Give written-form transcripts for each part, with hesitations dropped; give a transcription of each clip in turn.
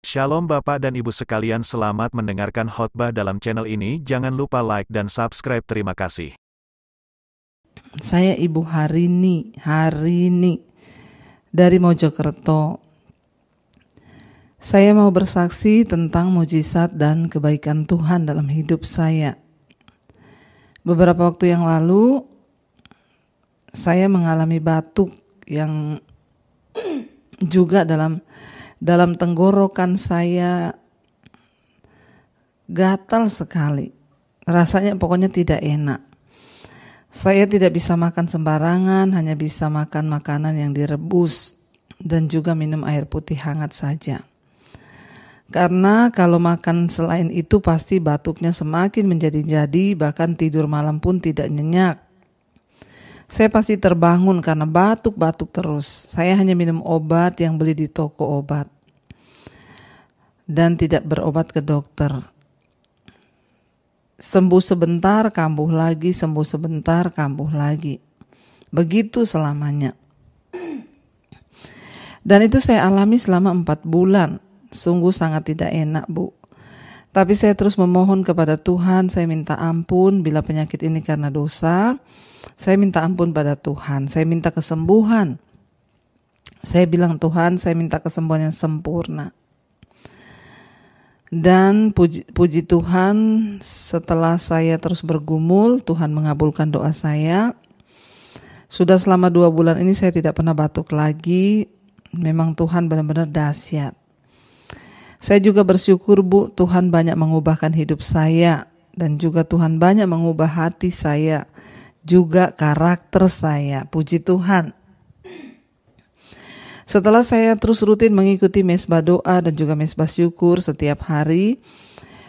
Shalom Bapak dan Ibu sekalian, selamat mendengarkan khotbah dalam channel ini. Jangan lupa like dan subscribe. Terima kasih. Saya Ibu Harini dari Mojokerto. Saya mau bersaksi tentang mujizat dan kebaikan Tuhan dalam hidup saya. Beberapa waktu yang lalu, saya mengalami batuk yang juga dalam tenggorokan saya gatal sekali. Rasanya pokoknya tidak enak. Saya tidak bisa makan sembarangan, hanya bisa makan makanan yang direbus dan juga minum air putih hangat saja. Karena kalau makan selain itu pasti batuknya semakin menjadi-jadi, bahkan tidur malam pun tidak nyenyak. Saya pasti terbangun karena batuk-batuk terus. Saya hanya minum obat yang beli di toko obat dan tidak berobat ke dokter. Sembuh sebentar, kambuh lagi, sembuh sebentar, kambuh lagi. Begitu selamanya. Dan itu saya alami selama 4 bulan. Sungguh sangat tidak enak, Bu. Tapi saya terus memohon kepada Tuhan, saya minta ampun bila penyakit ini karena dosa. Saya minta ampun pada Tuhan, saya minta kesembuhan. Saya bilang, Tuhan, saya minta kesembuhan yang sempurna. Dan puji Tuhan, setelah saya terus bergumul, Tuhan mengabulkan doa saya. Sudah selama 2 bulan ini saya tidak pernah batuk lagi. Memang Tuhan benar-benar dahsyat. Saya juga bersyukur, Bu, Tuhan banyak mengubahkan hidup saya. Dan juga Tuhan banyak mengubah hati saya, juga karakter saya. Puji Tuhan. Setelah saya terus rutin mengikuti mesbah doa dan juga mesbah syukur setiap hari,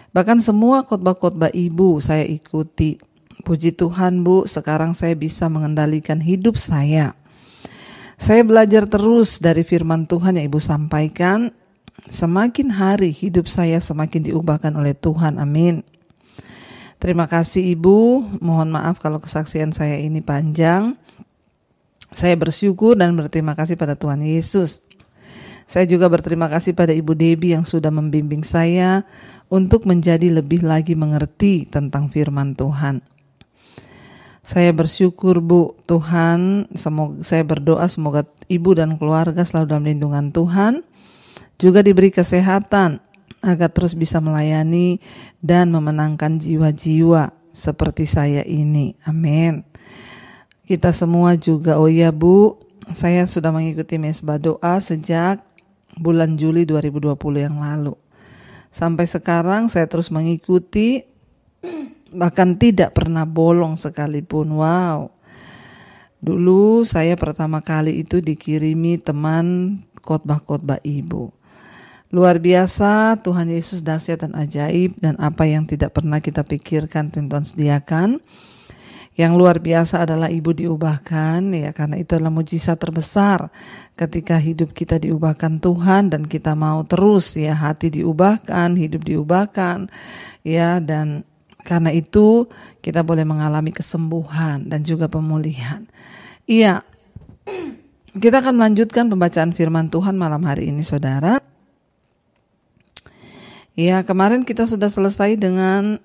bahkan semua khotbah-khotbah Ibu saya ikuti. Puji Tuhan, Bu, sekarang saya bisa mengendalikan hidup saya. Saya belajar terus dari firman Tuhan yang Ibu sampaikan. Semakin hari hidup saya semakin diubahkan oleh Tuhan. Amin. Terima kasih Ibu. Mohon maaf kalau kesaksian saya ini panjang. Saya bersyukur dan berterima kasih pada Tuhan Yesus. Saya juga berterima kasih pada Ibu Debbie yang sudah membimbing saya untuk menjadi lebih lagi mengerti tentang firman Tuhan. Saya bersyukur, Bu, Tuhan, saya berdoa semoga Ibu dan keluarga selalu dalam lindungan Tuhan, juga diberi kesehatan agar terus bisa melayani dan memenangkan jiwa-jiwa seperti saya ini. Amin. Kita semua juga, oh ya Bu, saya sudah mengikuti mesbah doa sejak bulan Juli 2020 yang lalu. Sampai sekarang saya terus mengikuti, bahkan tidak pernah bolong sekalipun. Wow. Dulu saya pertama kali itu dikirimi teman khotbah-khotbah Ibu. Luar biasa, Tuhan Yesus dahsyat dan ajaib, dan apa yang tidak pernah kita pikirkan Tuhan sediakan. Yang luar biasa adalah Ibu diubahkan, ya, karena itu adalah mujizat terbesar ketika hidup kita diubahkan Tuhan dan kita mau terus, ya, hati diubahkan, hidup diubahkan, ya, dan karena itu kita boleh mengalami kesembuhan dan juga pemulihan. Iya, kita akan melanjutkan pembacaan firman Tuhan malam hari ini, saudara. Ya, kemarin kita sudah selesai dengan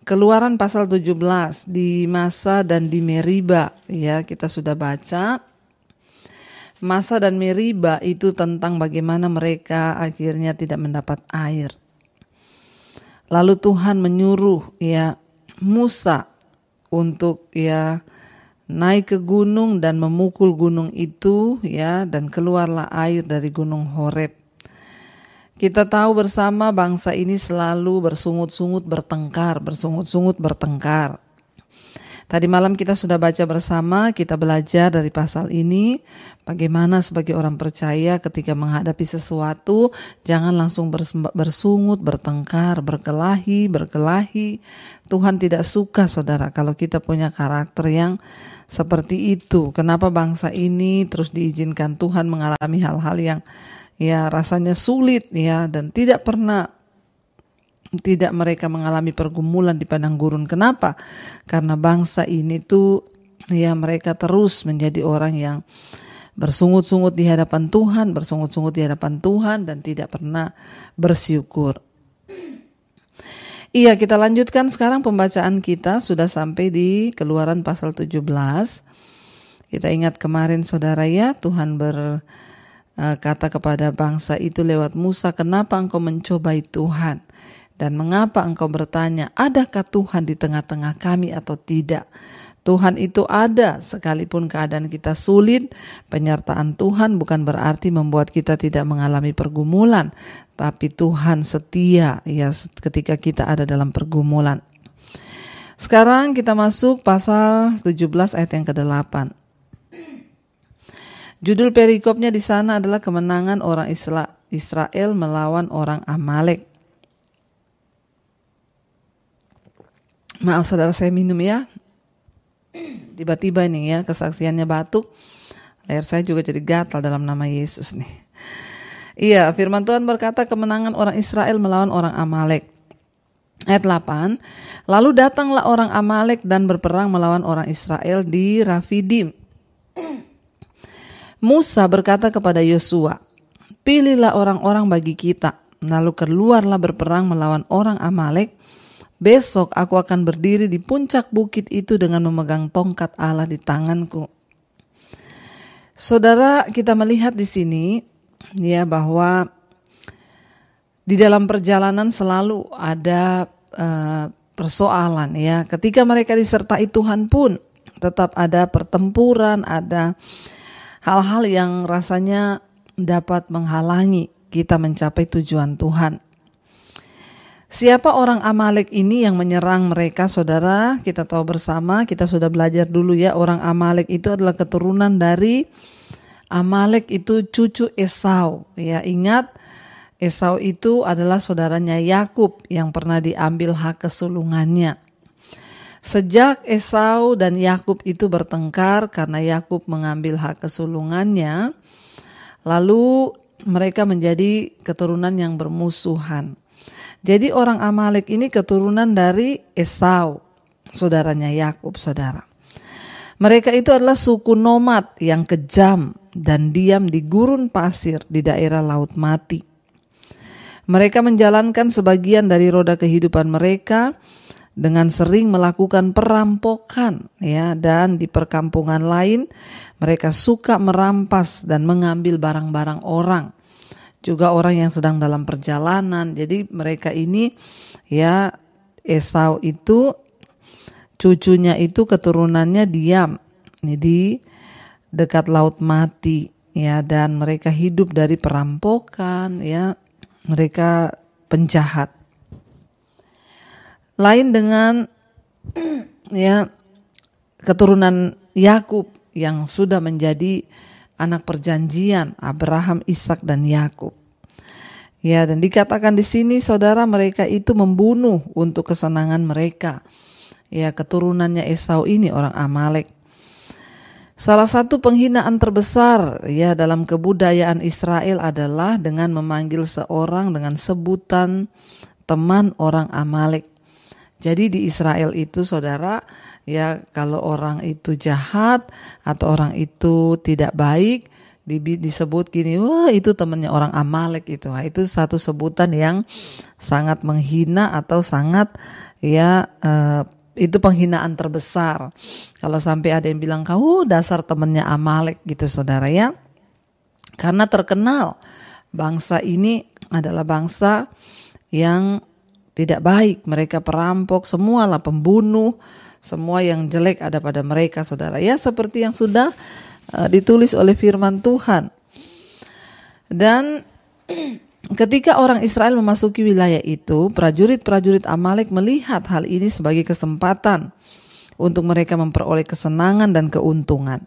Keluaran pasal 17 di Masa dan di Meriba. Ya, kita sudah baca. Masa dan Meriba itu tentang bagaimana mereka akhirnya tidak mendapat air. Lalu Tuhan menyuruh, ya, Musa untuk, ya, naik ke gunung dan memukul gunung itu, ya, dan keluarlah air dari gunung Horeb. Kita tahu bersama bangsa ini selalu bersungut-sungut bertengkar. Tadi malam kita sudah baca bersama, kita belajar dari pasal ini bagaimana sebagai orang percaya ketika menghadapi sesuatu jangan langsung bersungut, bertengkar, berkelahi. Tuhan tidak suka, saudara, kalau kita punya karakter yang seperti itu. Kenapa bangsa ini terus diizinkan Tuhan mengalami hal-hal yang, ya, rasanya sulit, ya, dan tidak mereka mengalami pergumulan di padang gurun. Kenapa? Karena bangsa ini tuh, ya, mereka terus menjadi orang yang bersungut-sungut di hadapan Tuhan dan tidak pernah bersyukur. Iya, kita lanjutkan sekarang pembacaan kita sudah sampai di Keluaran pasal 17. Kita ingat kemarin saudara ya, Tuhan berkata kepada bangsa itu lewat Musa, kenapa engkau mencobai Tuhan? Dan mengapa engkau bertanya, adakah Tuhan di tengah-tengah kami atau tidak? Tuhan itu ada, sekalipun keadaan kita sulit. Penyertaan Tuhan bukan berarti membuat kita tidak mengalami pergumulan, tapi Tuhan setia ya ketika kita ada dalam pergumulan. Sekarang kita masuk pasal 17 ayat yang ke-8. Judul perikopnya di sana adalah kemenangan orang Israel melawan orang Amalek. Maaf saudara, saya minum ya. Tiba-tiba nih ya, kesaksiannya batuk. Leher saya juga jadi gatal dalam nama Yesus nih. Iya, firman Tuhan berkata kemenangan orang Israel melawan orang Amalek. Ayat 8. Lalu datanglah orang Amalek dan berperang melawan orang Israel di Rafidim. Musa berkata kepada Yosua, pilihlah orang-orang bagi kita, lalu keluarlah berperang melawan orang Amalek. Besok aku akan berdiri di puncak bukit itu dengan memegang tongkat Allah di tanganku. Saudara, kita melihat di sini ya bahwa di dalam perjalanan selalu ada persoalan ya. Ketika mereka disertai Tuhan pun tetap ada pertempuran, ada hal-hal yang rasanya dapat menghalangi kita mencapai tujuan Tuhan. Siapa orang Amalek ini yang menyerang mereka, saudara? Kita tahu bersama, kita sudah belajar dulu ya, orang Amalek itu adalah keturunan dari Amalek itu cucu Esau. Ya, ingat Esau itu adalah saudaranya Yakub yang pernah diambil hak kesulungannya. Sejak Esau dan Yakub itu bertengkar karena Yakub mengambil hak kesulungannya, lalu mereka menjadi keturunan yang bermusuhan. Jadi orang Amalek ini keturunan dari Esau, saudaranya Yakub, saudara. Mereka itu adalah suku nomad yang kejam dan diam di gurun pasir di daerah Laut Mati. Mereka menjalankan sebagian dari roda kehidupan mereka dengan sering melakukan perampokan ya, dan di perkampungan lain mereka suka merampas dan mengambil barang-barang orang. Juga orang yang sedang dalam perjalanan. Jadi mereka ini ya, Esau itu cucunya itu keturunannya diam di dekat Laut Mati ya, dan mereka hidup dari perampokan ya, mereka penjahat. Lain dengan ya keturunan Yakub yang sudah menjadi anak perjanjian Abraham, Ishak dan Yakub. Ya, dan dikatakan di sini saudara, mereka itu membunuh untuk kesenangan mereka. Ya, keturunannya Esau ini orang Amalek. Salah satu penghinaan terbesar ya dalam kebudayaan Israel adalah dengan memanggil seorang dengan sebutan teman orang Amalek. Jadi di Israel itu saudara, ya kalau orang itu jahat atau orang itu tidak baik, disebut gini, wah itu temannya orang Amalek itu. Nah, itu satu sebutan yang sangat menghina atau sangat ya itu penghinaan terbesar. Kalau sampai ada yang bilang kau dasar temannya Amalek gitu saudara ya. Karena terkenal bangsa ini adalah bangsa yang tidak baik, mereka perampok, semualah pembunuh, semua yang jelek ada pada mereka saudara. Ya seperti yang sudah ditulis oleh firman Tuhan. Dan ketika orang Israel memasuki wilayah itu, prajurit-prajurit Amalek melihat hal ini sebagai kesempatan untuk mereka memperoleh kesenangan dan keuntungan.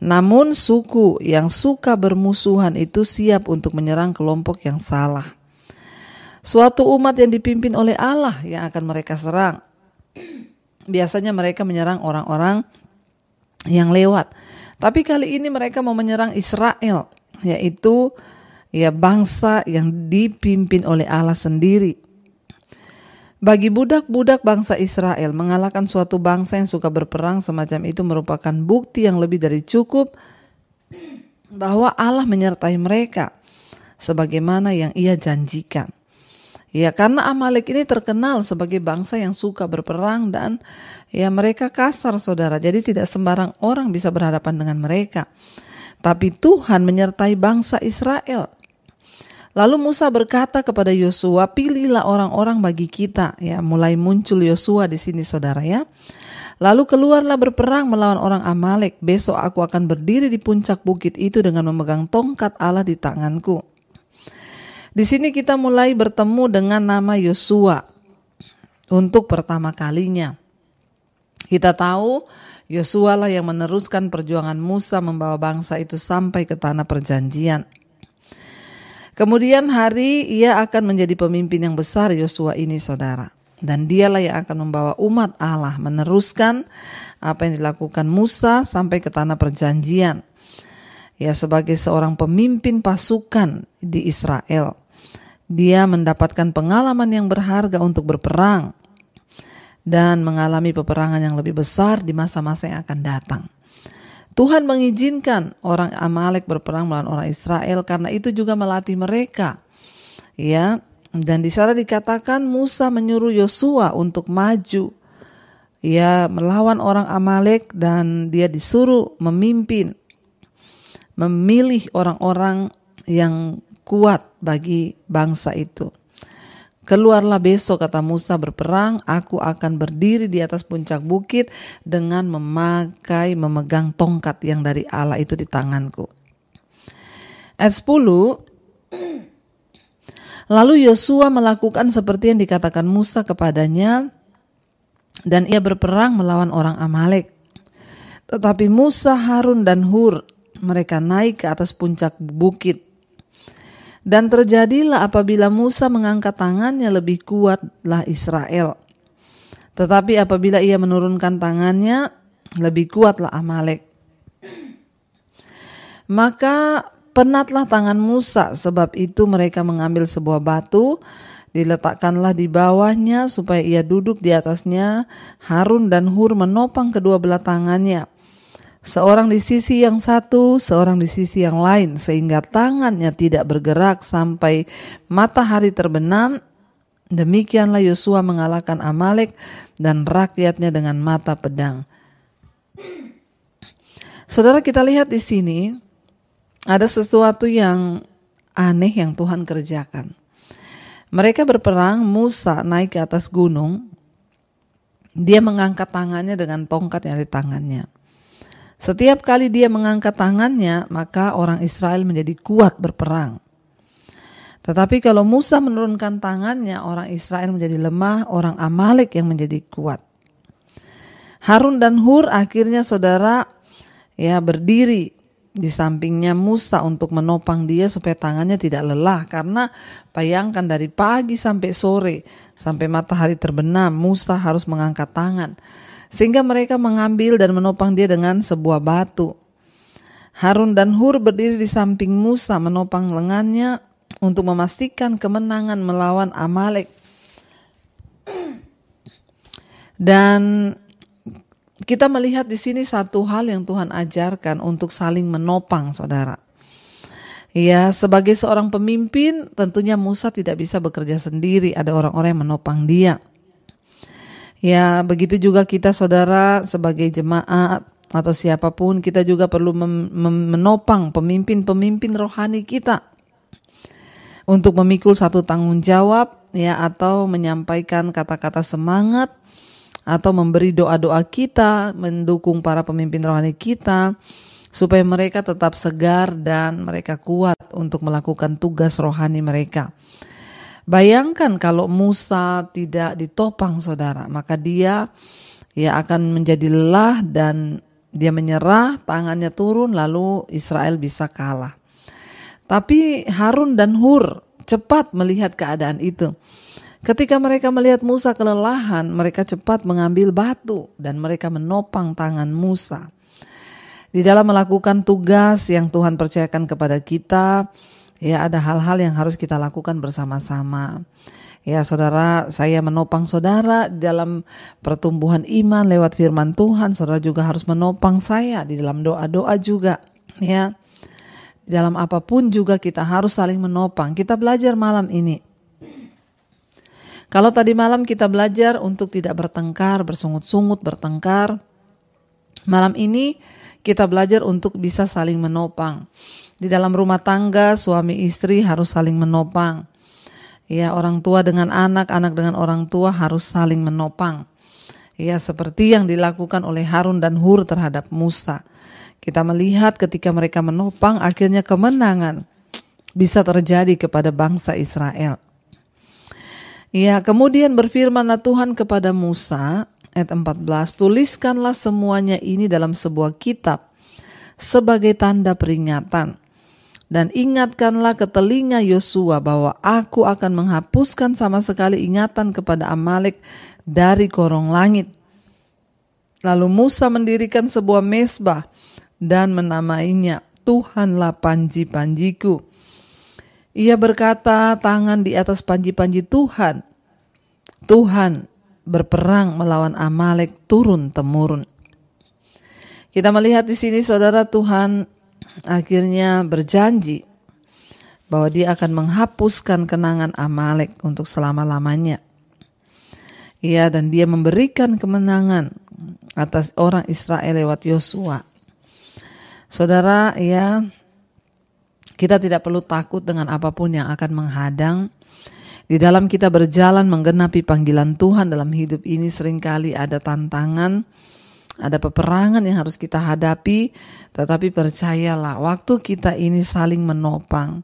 Namun suku yang suka bermusuhan itu siap untuk menyerang kelompok yang salah. Suatu umat yang dipimpin oleh Allah yang akan mereka serang. Biasanya mereka menyerang orang-orang yang lewat. Tapi kali ini mereka mau menyerang Israel, yaitu ya bangsa yang dipimpin oleh Allah sendiri. Bagi budak-budak bangsa Israel, mengalahkan suatu bangsa yang suka berperang semacam itu merupakan bukti yang lebih dari cukup bahwa Allah menyertai mereka sebagaimana yang Ia janjikan. Ya, karena Amalek ini terkenal sebagai bangsa yang suka berperang dan ya mereka kasar, saudara. Jadi tidak sembarang orang bisa berhadapan dengan mereka. Tapi Tuhan menyertai bangsa Israel. Lalu Musa berkata kepada Yosua, pilihlah orang-orang bagi kita. Ya, mulai muncul Yosua di sini, saudara ya. Lalu keluarlah berperang melawan orang Amalek. Besok aku akan berdiri di puncak bukit itu dengan memegang tongkat Allah di tanganku. Di sini kita mulai bertemu dengan nama Yosua untuk pertama kalinya. Kita tahu Yosua lah yang meneruskan perjuangan Musa membawa bangsa itu sampai ke tanah perjanjian. Kemudian hari ia akan menjadi pemimpin yang besar, Yosua ini, saudara. Dan dialah yang akan membawa umat Allah meneruskan apa yang dilakukan Musa sampai ke tanah perjanjian. Ya, sebagai seorang pemimpin pasukan di Israel. Dia mendapatkan pengalaman yang berharga untuk berperang dan mengalami peperangan yang lebih besar di masa-masa yang akan datang. Tuhan mengizinkan orang Amalek berperang melawan orang Israel karena itu juga melatih mereka. Ya, dan di sana dikatakan Musa menyuruh Yosua untuk maju ya melawan orang Amalek dan dia disuruh memilih orang-orang yang kuat bagi bangsa itu. Keluarlah besok, kata Musa, berperang, aku akan berdiri di atas puncak bukit dengan memegang tongkat yang dari Allah itu di tanganku. Ayat 10, lalu Yosua melakukan seperti yang dikatakan Musa kepadanya dan ia berperang melawan orang Amalek. Tetapi Musa, Harun dan Hur mereka naik ke atas puncak bukit. Dan terjadilah apabila Musa mengangkat tangannya lebih kuatlah Israel. Tetapi apabila ia menurunkan tangannya lebih kuatlah Amalek. Maka penatlah tangan Musa, sebab itu mereka mengambil sebuah batu, diletakkanlah di bawahnya supaya ia duduk di atasnya. Harun dan Hur menopang kedua belah tangannya. Seorang di sisi yang satu, seorang di sisi yang lain, sehingga tangannya tidak bergerak sampai matahari terbenam. Demikianlah Yosua mengalahkan Amalek dan rakyatnya dengan mata pedang. Saudara, kita lihat di sini ada sesuatu yang aneh yang Tuhan kerjakan. Mereka berperang, Musa naik ke atas gunung, dia mengangkat tangannya dengan tongkat yang di tangannya. Setiap kali dia mengangkat tangannya, maka orang Israel menjadi kuat berperang. Tetapi kalau Musa menurunkan tangannya, orang Israel menjadi lemah, orang Amalek yang menjadi kuat. Harun dan Hur akhirnya, saudara, ya berdiri di sampingnya Musa untuk menopang dia supaya tangannya tidak lelah. Karena bayangkan dari pagi sampai sore, sampai matahari terbenam, Musa harus mengangkat tangan. Sehingga mereka mengambil dan menopang dia dengan sebuah batu. Harun dan Hur berdiri di samping Musa menopang lengannya untuk memastikan kemenangan melawan Amalek. Dan kita melihat di sini satu hal yang Tuhan ajarkan untuk saling menopang, saudara. Ya, sebagai seorang pemimpin tentunya Musa tidak bisa bekerja sendiri, ada orang-orang yang menopang dia. Ya, begitu juga kita, saudara, sebagai jemaat atau siapapun, kita juga perlu menopang pemimpin-pemimpin rohani kita untuk memikul satu tanggung jawab, ya, atau menyampaikan kata-kata semangat atau memberi doa-doa kita, mendukung para pemimpin rohani kita supaya mereka tetap segar dan mereka kuat untuk melakukan tugas rohani mereka. Bayangkan kalau Musa tidak ditopang, saudara, maka dia ya akan menjadi lelah dan dia menyerah, tangannya turun, lalu Israel bisa kalah. Tapi Harun dan Hur cepat melihat keadaan itu. Ketika mereka melihat Musa kelelahan, mereka cepat mengambil batu dan mereka menopang tangan Musa. Di dalam melakukan tugas yang Tuhan percayakan kepada kita, ya ada hal-hal yang harus kita lakukan bersama-sama. Ya saudara, saya menopang saudara dalam pertumbuhan iman lewat firman Tuhan. Saudara juga harus menopang saya di dalam doa-doa juga. Ya, dalam apapun juga kita harus saling menopang. Kita belajar malam ini. Kalau tadi malam kita belajar untuk tidak bertengkar, bersungut-sungut, bertengkar. Malam ini kita belajar untuk bisa saling menopang. Di dalam rumah tangga, suami istri harus saling menopang. Ya, orang tua dengan anak, anak dengan orang tua harus saling menopang. Ya, seperti yang dilakukan oleh Harun dan Hur terhadap Musa. Kita melihat ketika mereka menopang, akhirnya kemenangan bisa terjadi kepada bangsa Israel. Ya, kemudian berfirmanlah Tuhan kepada Musa, ayat 14, tuliskanlah semuanya ini dalam sebuah kitab sebagai tanda peringatan. Dan ingatkanlah ke telinga Yosua bahwa aku akan menghapuskan sama sekali ingatan kepada Amalek dari korong langit. Lalu Musa mendirikan sebuah mezbah dan menamainya Tuhanlah panji-panjiku. Ia berkata, tangan di atas panji-panji Tuhan. Tuhan berperang melawan Amalek turun-temurun. Kita melihat di sini saudara, Tuhan akhirnya berjanji bahwa Dia akan menghapuskan kenangan Amalek untuk selama-lamanya. Iya, dan Dia memberikan kemenangan atas orang Israel lewat Yosua. Saudara, ya, kita tidak perlu takut dengan apapun yang akan menghadang. Di dalam kita berjalan menggenapi panggilan Tuhan dalam hidup ini seringkali ada tantangan, ada peperangan yang harus kita hadapi, tetapi percayalah waktu kita ini saling menopang.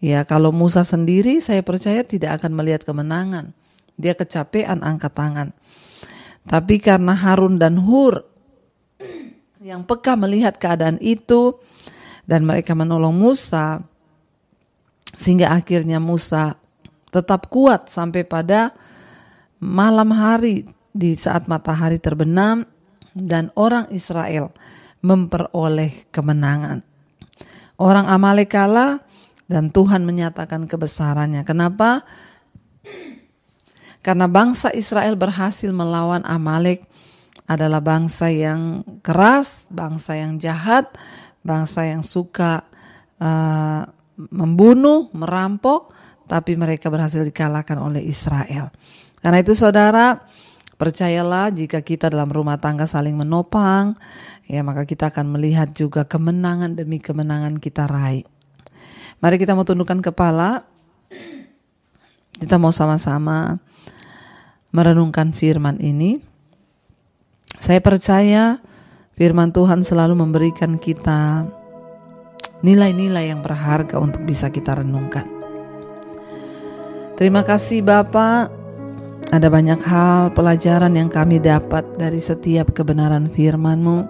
Ya, kalau Musa sendiri saya percaya tidak akan melihat kemenangan. Dia kecapean angkat tangan. Tapi karena Harun dan Hur yang peka melihat keadaan itu dan mereka menolong Musa, sehingga akhirnya Musa tetap kuat sampai pada malam hari di saat matahari terbenam dan orang Israel memperoleh kemenangan. Orang Amalek kalah dan Tuhan menyatakan kebesarannya. Kenapa? Karena bangsa Israel berhasil melawan Amalek, adalah bangsa yang keras, bangsa yang jahat, bangsa yang suka membunuh, merampok, tapi mereka berhasil dikalahkan oleh Israel. Karena itu saudara, percayalah jika kita dalam rumah tangga saling menopang, ya maka kita akan melihat juga kemenangan demi kemenangan kita raih. Mari kita mau tundukkan kepala, kita mau sama-sama merenungkan firman ini. Saya percaya firman Tuhan selalu memberikan kita nilai-nilai yang berharga untuk bisa kita renungkan. Terima kasih Bapa, ada banyak hal pelajaran yang kami dapat dari setiap kebenaran firman-Mu.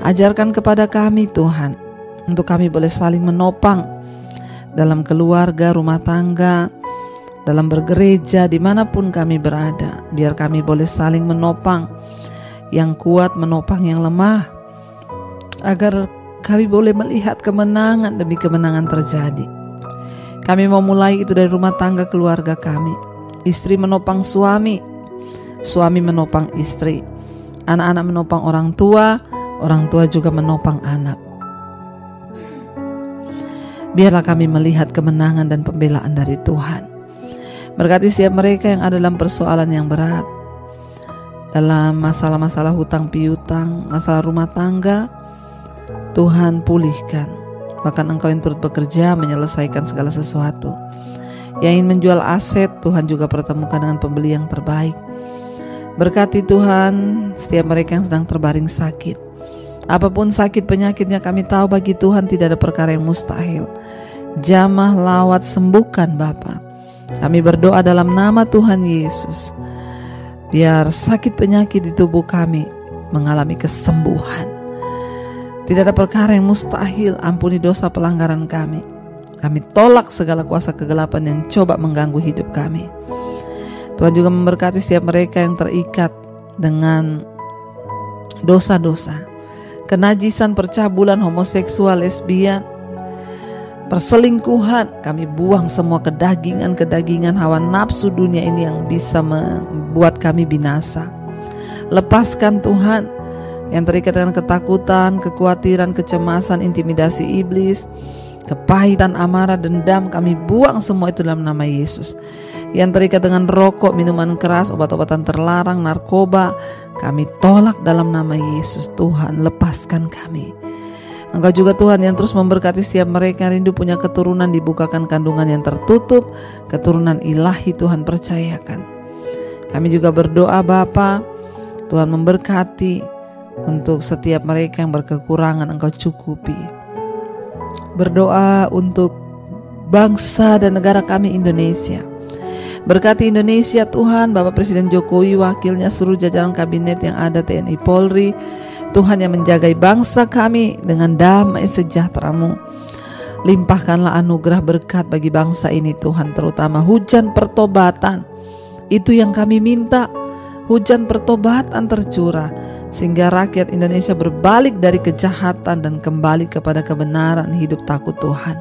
Ajarkan kepada kami Tuhan, untuk kami boleh saling menopang dalam keluarga, rumah tangga, dalam bergereja, dimanapun kami berada. Biar kami boleh saling menopang, yang kuat menopang yang lemah, agar kami boleh melihat kemenangan demi kemenangan terjadi. Kami mau mulai itu dari rumah tangga keluarga kami. Istri menopang suami, suami menopang istri, anak-anak menopang orang tua juga menopang anak. Biarlah kami melihat kemenangan dan pembelaan dari Tuhan. Berkati setiap mereka yang ada dalam persoalan yang berat, dalam masalah-masalah hutang piutang, masalah rumah tangga, Tuhan pulihkan. Bahkan Engkau yang turut bekerja menyelesaikan segala sesuatu. Yang ingin menjual aset, Tuhan juga pertemukan dengan pembeli yang terbaik. Berkati Tuhan setiap mereka yang sedang terbaring sakit. Apapun sakit penyakitnya, kami tahu bagi Tuhan tidak ada perkara yang mustahil. Jamah, lawat, sembuhkan Bapa. Kami berdoa dalam nama Tuhan Yesus. Biar sakit penyakit di tubuh kami mengalami kesembuhan. Tidak ada perkara yang mustahil. Ampuni dosa pelanggaran kami. Kami tolak segala kuasa kegelapan yang coba mengganggu hidup kami. Tuhan juga memberkati setiap mereka yang terikat dengan dosa-dosa, kenajisan, percabulan, homoseksual, lesbian, perselingkuhan. Kami buang semua kedagingan hawa nafsu dunia ini yang bisa membuat kami binasa. Lepaskan Tuhan yang terikat dengan ketakutan, kekhawatiran, kecemasan, intimidasi iblis, kepahitan, amarah, dendam, kami buang semua itu dalam nama Yesus. Yang terikat dengan rokok, minuman keras, obat-obatan terlarang, narkoba, kami tolak dalam nama Yesus. Tuhan, lepaskan kami. Engkau juga Tuhan yang terus memberkati setiap mereka yang rindu punya keturunan, dibukakan kandungan yang tertutup, keturunan ilahi Tuhan percayakan. Kami juga berdoa Bapa, Tuhan memberkati untuk setiap mereka yang berkekurangan, Engkau cukupi. Berdoa untuk bangsa dan negara kami Indonesia. Berkati Indonesia Tuhan, Bapak Presiden Jokowi, wakilnya, seluruh jajaran kabinet yang ada, TNI Polri, Tuhan yang menjagai bangsa kami dengan damai sejahtera-Mu. Limpahkanlah anugerah berkat bagi bangsa ini Tuhan, terutama hujan pertobatan. Itu yang kami minta, hujan pertobatan tercurah, sehingga rakyat Indonesia berbalik dari kejahatan dan kembali kepada kebenaran, hidup takut Tuhan.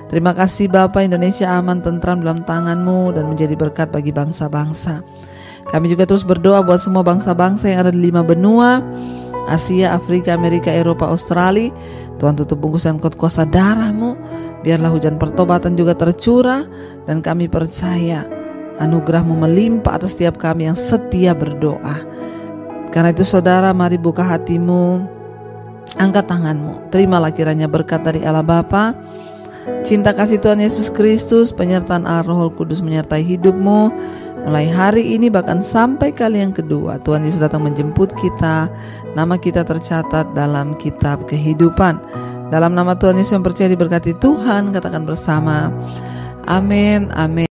Terima kasih Bapa, Indonesia aman, tentram dalam tangan-Mu dan menjadi berkat bagi bangsa-bangsa. Kami juga terus berdoa buat semua bangsa-bangsa yang ada di 5 benua, Asia, Afrika, Amerika, Eropa, Australia. Tuhan tutup bungkusan kuasa darah-Mu, biarlah hujan pertobatan juga tercurah, dan kami percaya anugerah-Mu melimpah atas setiap kami yang setia berdoa. Karena itu saudara, mari buka hatimu, angkat tanganmu, terimalah kiranya berkat dari Allah Bapa, cinta kasih Tuhan Yesus Kristus, penyertaan Allah Roh Kudus menyertai hidupmu mulai hari ini bahkan sampai kali yang kedua. Tuhan Yesus datang menjemput kita, nama kita tercatat dalam kitab kehidupan. Dalam nama Tuhan Yesus yang percaya diberkati Tuhan, katakan bersama, amin, amin.